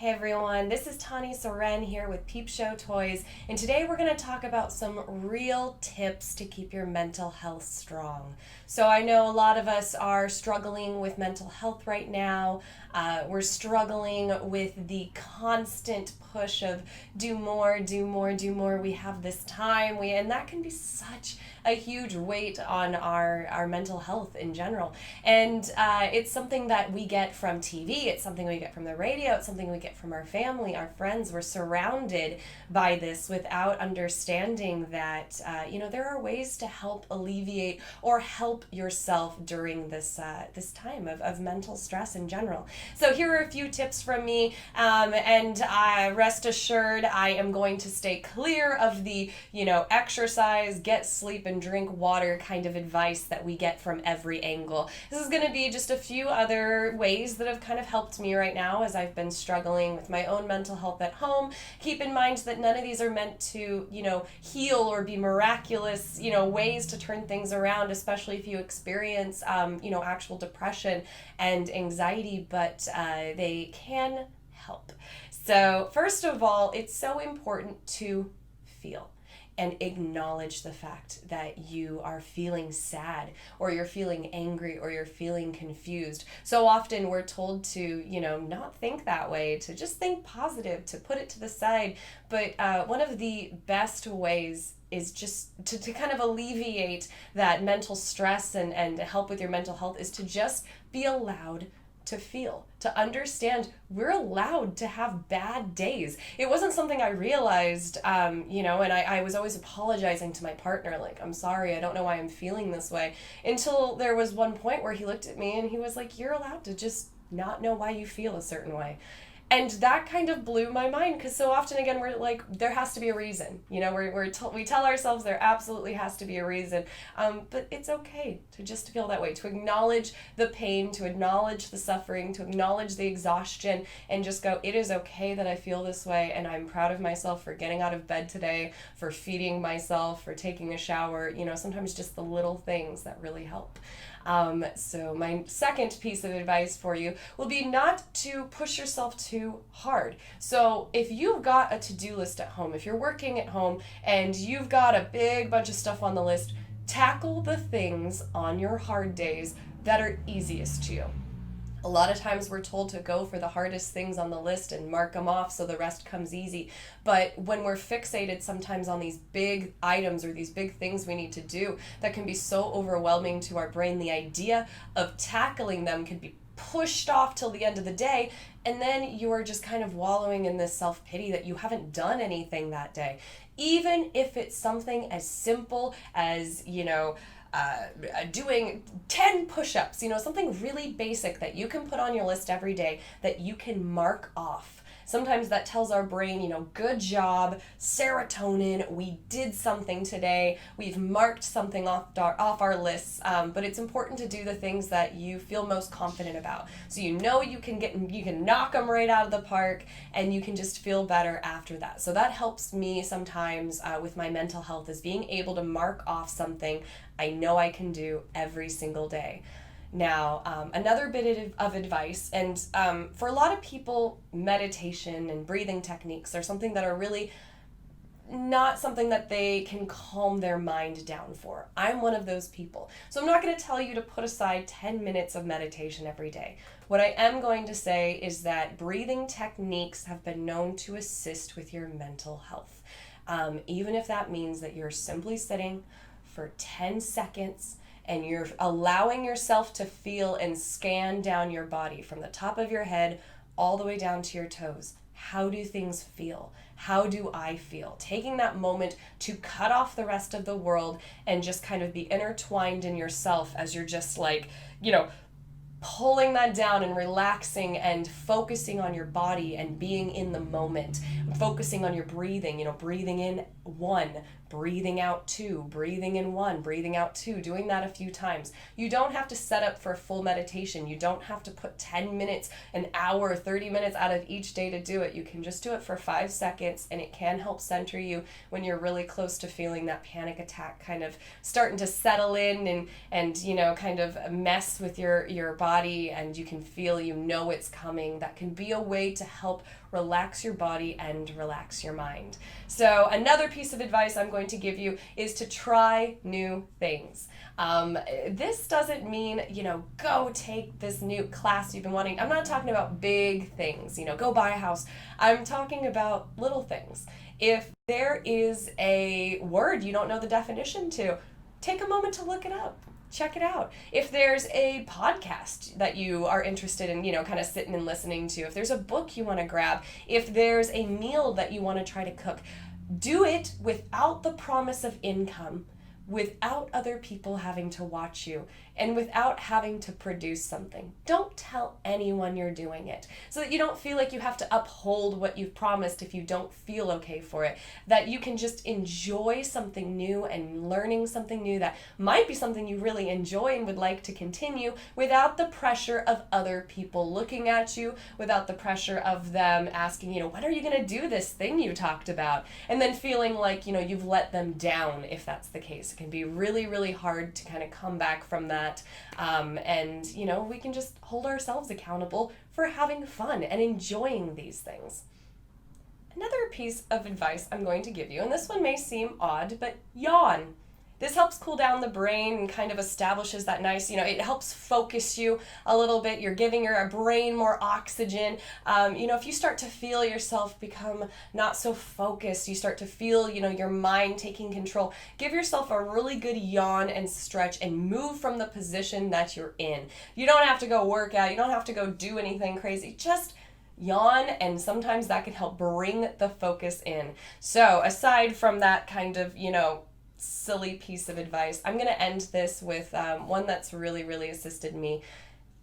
Hey everyone, this is Tawney Seren here with Peepshow Toys, and today we're going to talk about some real tips to keep your mental health strong. So I know a lot of us are struggling with mental health right now. We're struggling with the constant push of do more, do more, do more. We have this time, and that can be such a huge weight on our mental health in general. And it's something that we get from TV, it's something we get from the radio, it's something we get from our family, our friends. We're surrounded by this without understanding that, there are ways to help alleviate or help yourself during this time of mental stress in general. So here are a few tips from me, and rest assured I am going to stay clear of the, exercise, get sleep, and drink water kind of advice that we get from every angle. This is going to be just a few other ways that have kind of helped me right now as I've been struggling with my own mental health at home. Keep in mind that none of these are meant to, heal or be miraculous, ways to turn things around, especially if you experience, actual depression and anxiety, but they can help. So first of all, it's so important to feel and acknowledge the fact that you are feeling sad or you're feeling angry or you're feeling confused. So often we're told to, not think that way, to just think positive, to put it to the side. But one of the best ways is just to kind of alleviate that mental stress and help with your mental health is to just be allowed to feel, to understand we're allowed to have bad days. It wasn't something I realized, and I was always apologizing to my partner, like, I'm sorry, I don't know why I'm feeling this way, until there was one point where he looked at me and he was like, you're allowed to just not know why you feel a certain way. And that kind of blew my mind, because so often, again, we're like, there has to be a reason. We tell ourselves there absolutely has to be a reason. But it's okay to just feel that way, to acknowledge the pain, to acknowledge the suffering, to acknowledge the exhaustion, and just go, it is okay that I feel this way, and I'm proud of myself for getting out of bed today, for feeding myself, for taking a shower. Sometimes just the little things that really help. So my second piece of advice for you will be not to push yourself too hard. So if you've got a to-do list at home, if you're working at home and you've got a big bunch of stuff on the list, tackle the things on your hard days that are easiest to you. A lot of times we're told to go for the hardest things on the list and mark them off so the rest comes easy. But when we're fixated sometimes on these big items or these big things we need to do, that can be so overwhelming to our brain. The idea of tackling them can be pushed off till the end of the day, and then you are just kind of wallowing in this self-pity that you haven't done anything that day. Even if it's something as simple as, doing 10 push-ups, something really basic that you can put on your list every day that you can mark off. Sometimes that tells our brain, good job, serotonin, we did something today, we've marked something off our lists, but it's important to do the things that you feel most confident about. So you can knock them right out of the park, and you can just feel better after that. So that helps me sometimes with my mental health, is being able to mark off something I know I can do every single day. Now, another bit of advice, and for a lot of people, meditation and breathing techniques are something that are really not something that they can calm their mind down for. I'm one of those people. So I'm not going to tell you to put aside 10 minutes of meditation every day. What I am going to say is that breathing techniques have been known to assist with your mental health. Even if that means that you're simply sitting for 10 seconds and you're allowing yourself to feel and scan down your body from the top of your head all the way down to your toes. How do things feel? How do I feel? Taking that moment to cut off the rest of the world and just kind of be intertwined in yourself as you're just pulling that down and relaxing and focusing on your body and being in the moment, focusing on your breathing, breathing in 1, breathing out 2, breathing in 1, breathing out 2, doing that a few times. You don't have to set up for a full meditation. You don't have to put 10 minutes, an hour, 30 minutes out of each day to do it. You can just do it for 5 seconds, and it can help center you when you're really close to feeling that panic attack kind of starting to settle in and you know, kind of mess with your body, and you can feel, you know, it's coming. That can be a way to help relax your body and relax your mind. So another piece of advice I'm going to give you is to try new things. This doesn't mean, you know, go take this new class you've been wanting. I'm not talking about big things, you know, go buy a house. I'm talking about little things. If there is a word you don't know the definition to, take a moment to look it up. Check it out. If there's a podcast that you are interested in, you know, kind of sitting and listening to, if there's a book you want to grab, if there's a meal that you want to try to cook, do it without the promise of income, without other people having to watch you, and without having to produce something. Don't tell anyone you're doing it, so that you don't feel like you have to uphold what you've promised if you don't feel okay for it. That you can just enjoy something new and learning something new that might be something you really enjoy and would like to continue, without the pressure of other people looking at you, without the pressure of them asking, you know, when are you going to do this thing you talked about? And then feeling like, you know, you've let them down if that's the case. It can be really, really hard to kind of come back from that. And, you know, we can just hold ourselves accountable for having fun and enjoying these things. Another piece of advice I'm going to give you, and this one may seem odd, but yawn. This helps cool down the brain and kind of establishes that nice, you know, it helps focus you a little bit. You're giving your brain more oxygen. You know, if you start to feel yourself become not so focused, you start to feel, you know, your mind taking control, give yourself a really good yawn and stretch and move from the position that you're in. You don't have to go work out. You don't have to go do anything crazy. Just yawn, and sometimes that can help bring the focus in. So aside from that kind of, you know, silly piece of advice, I'm going to end this with one that's really, really assisted me.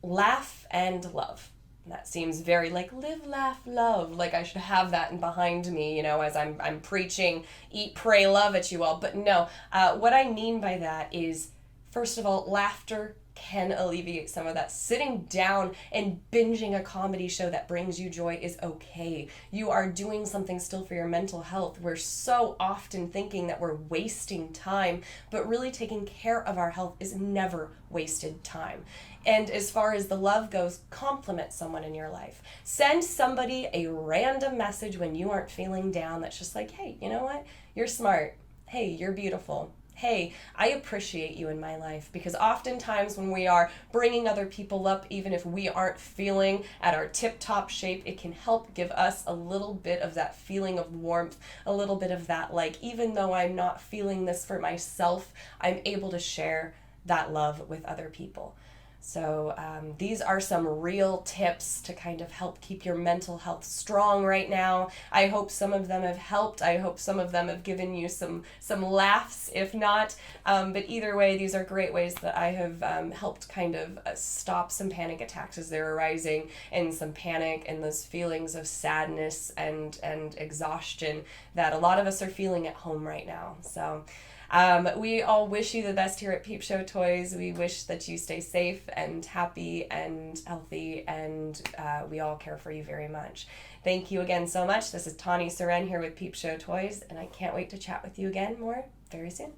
Laugh and love. That seems very like live, laugh, love. Like I should have that in behind me, you know, as I'm preaching, eat, pray, love at you all. But no, what I mean by that is, first of all, laughter can alleviate some of that. Sitting down and binging a comedy show that brings you joy is okay. You are doing something still for your mental health. We're so often thinking that we're wasting time, but really taking care of our health is never wasted time. And as far as the love goes, compliment someone in your life. Send somebody a random message when you aren't feeling down that's just like, hey, you know what? You're smart. Hey, you're beautiful. Hey, I appreciate you in my life. Because oftentimes when we are bringing other people up, even if we aren't feeling at our tip-top shape, it can help give us a little bit of that feeling of warmth, a little bit of that, like, even though I'm not feeling this for myself, I'm able to share that love with other people. So these are some real tips to kind of help keep your mental health strong right now. I hope some of them have helped. I hope some of them have given you some laughs, if not. But either way, these are great ways that I have helped kind of stop some panic attacks as they're arising, and some panic and those feelings of sadness and exhaustion that a lot of us are feeling at home right now. So we all wish you the best here at Peepshow Toys. We wish that you stay safe and happy and healthy, and we all care for you very much. Thank you again so much. This is Tawney Seren here with Peepshow Toys, and I can't wait to chat with you again more very soon.